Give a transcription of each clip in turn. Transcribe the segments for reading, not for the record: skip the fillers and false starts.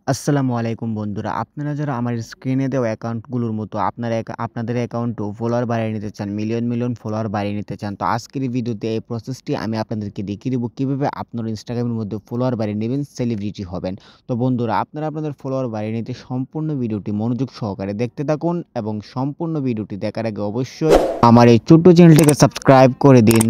আসসালামু আলাইকুম বন্ধুরা। আপনারা যারা আমার স্ক্রিনে দেওয়া অ্যাকাউন্টগুলোর মতো আপনাদের অ্যাকাউন্টেও ফলোয়ার বাড়িয়ে নিতে চান, মিলিয়ন ফলোয়ার বাড়িয়ে নিতে চান। তো আজকের এই ভিডিওতে এই প্রসেসটি আমি আপনাদেরকে দেখিয়ে দেবো কিভাবে আপনার ইনস্টাগ্রামের মধ্যে ফলোয়ার বাড়িয়ে নিবেন, সেলিব্রিটি হবেন। তো বন্ধুরা আপনারা আপনাদের ফলোয়ার বাড়িয়ে নিতে সম্পূর্ণ ভিডিওটি মনোযোগ সহকারে দেখতে থাকুন এবং সম্পূর্ণ ভিডিওটি দেখার আগে অবশ্যই আমার এই ছোট্ট চ্যানেলটিকে সাবস্ক্রাইব করে দিন,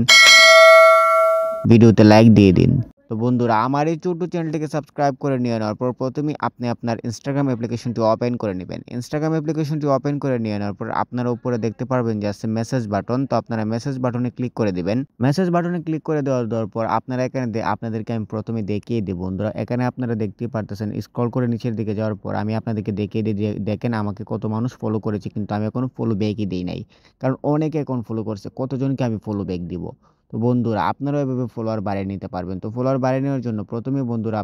ভিডিওতে লাইক দিয়ে দিন। তো বন্ধুরা আমার এই ছোট্ট চ্যানেলটিকে সাবস্ক্রাইব করে নিয়ে নেওয়ার পর প্রথমেই আপনি আপনার ইনস্টাগ্রাম অ্যাপ্লিকেশনটি ওপেন করে নেবেন। ইনস্টাগ্রাম অ্যাপ্লিকেশনটি ওপেন করে নিয়ে নেওয়ার পর আপনারা উপরে দেখতে পারবেন যে আছে মেসেজ বাটন। তো আপনারা মেসেজ বাটনে ক্লিক করে দিবেন। মেসেজ বাটনে ক্লিক করে দেওয়ার পর আপনারা এখানে আপনাদেরকে আমি প্রথমে দেখিয়ে দিই বন্ধুরা। এখানে আপনারা দেখতেই পারতেছেন স্ক্রল করে নিচের দিকে যাওয়ার পর আমি আপনাদেরকে দেখিয়ে দিই যে দেখেন আমাকে কত মানুষ ফলো করেছে, কিন্তু আমি এখনো ফলো ব্যাকই দেই নাই। কারণ অনেকে অ্যাকাউন্ট ফলো করছে, কতজনকে আমি ফলো ব্যাক দিব। তো বন্ধুরা আপনারাও এভাবে ফলোয়ার বাড়িয়ে নিতে পারবেন। তো ফলোয়ার বাড়িয়ে নেওয়ার জন্য প্রথমেই বন্ধুরা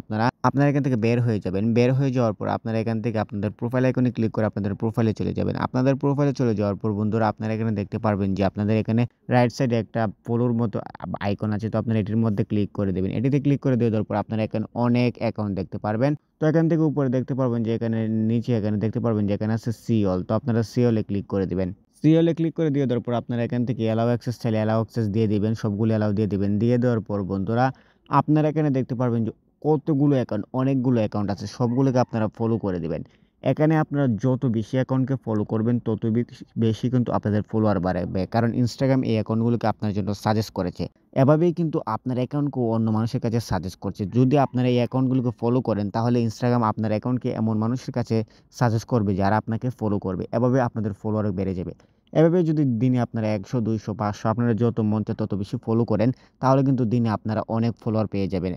আপনারা এখান থেকে বের হয়ে যাবেন। বের হয়ে যাওয়ার পর আপনারা এখান থেকে আপনাদের প্রোফাইল আইকনে ক্লিক করে আপনাদের প্রোফাইলে চলে যাবেন। আপনাদের প্রোফাইলে চলে যাওয়ার পর বন্ধুরা আপনারা এখানে দেখতে পারবেন যে আপনাদের এখানে রাইট সাইডে একটা ফলোর মতো আইকন আছে। তো আপনারা এটির মধ্যে ক্লিক করে দেবেন। এটিতে ক্লিক করে দেওয়ার পর আপনারা এখানে অনেক অ্যাকাউন্ট দেখতে পারবেন। তো এখান থেকে উপরে দেখতে পারবেন যে এখানে নিচে এখানে দেখতে পারবেন যে এখানে আছে সি অল। তো আপনারা সি অল এ ক্লিক করে দিবেন। সিরিয়ালে ক্লিক করে দিয়ে দেওয়ার পর আপনারা এখান থেকে অ্যালাউ অ্যাক্সেস চাইলে অ্যালাউ অ্যাক্সেস দিয়ে দিবেন। সবগুলো অ্যালাউ দিয়ে দিবেন। দিয়ে দেওয়ার পর বন্ধুরা আপনারা এখানে দেখতে পারবেন যে কতগুলো অ্যাকাউন্ট, অনেকগুলো অ্যাকাউন্ট আছে। সবগুলোকে আপনারা ফলো করে দিবেন। এখানে আপনারা যত বেশি অ্যাকাউন্টকে ফলো করবেন তত বেশি কিন্তু আপনাদের ফলোয়ার বাড়বে। কারণ Instagram এই অ্যাকাউন্টগুলোকে আপনার জন্য সাজেস্ট করেছে। এভাবেই কিন্তু আপনার অ্যাকাউন্টকেও অন্য মানুষের কাছে সাজেস্ট করছে। যদি আপনারা এই অ্যাকাউন্টগুলোকে ফলো করেন তাহলে Instagram আপনার অ্যাকাউন্টকে এমন মানুষের কাছে সাজেস্ট করবে যারা আপনাকে ফলো করবে। এভাবে আপনাদের ফলোয়ার বেড়ে যাবে। এভাবে যদি দিনে আপনারা ১০০, ২০০, ৫০০ আপনারা যত মন চায় তত বেশি ফলো করেন, তাহলে কিন্তু দিনে আপনারা অনেক ফলোয়ার পেয়ে যাবেন।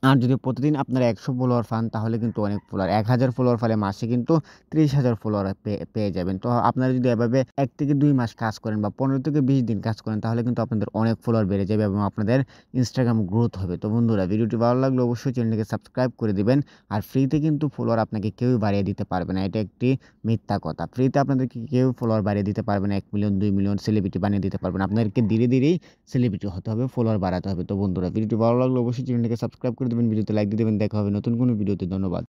আর যদি প্রতিদিন আপনারা ১০০ ফলোয়ার পান তাহলে কিন্তু অনেক ফলোয়ার। ১,০০০ ফলোয়ার পেলে মাসে কিন্তু ৩০,০০০ ফলোয়ার পেয়ে যাবেন। তো আপনারা যদি এভাবে ১ থেকে ২ মাস কাজ করেন বা ১৫ থেকে ২০ দিন কাজ করেন তাহলে কিন্তু আপনাদের অনেক ফলোয়ার বেড়ে যাবে এবং আপনাদের Instagram গ্রোথ হবে। তো বন্ধুরা ভিডিওটি ভালো লাগলে অবশ্যই চ্যানেলটিকে সাবস্ক্রাইব করে দিবেন। আর ফ্রিতে কিন্তু ফলোয়ার আপনাকে কেউই বাড়িয়ে দিতে পারবে না। এটা একটি মিথ্যা কথা। ফ্রিতে আপনাদেরকে কেউ ফলোয়ার বাড়িয়ে দিতে পারবে না। ১ মিলিয়ন, ২ মিলিয়ন সেলিব্রিটি বানিয়ে দিতে পারবে না। আপনাদেরকে ধীরে ধীরেই সেলিব্রিটি হতে হবে, ফলোয়ার বাড়াতে হবে। তো বন্ধুরা ভিডিওটি ভালো লাগলে অবশ্যই চ্যানেলটিকে সাবস্ক্রাইব করে দিবেন, ভিডিওতে লাইক দিয়ে দিবেন। দেখা হবে নতুন কোনো ভিডিওতে। ধন্যবাদ।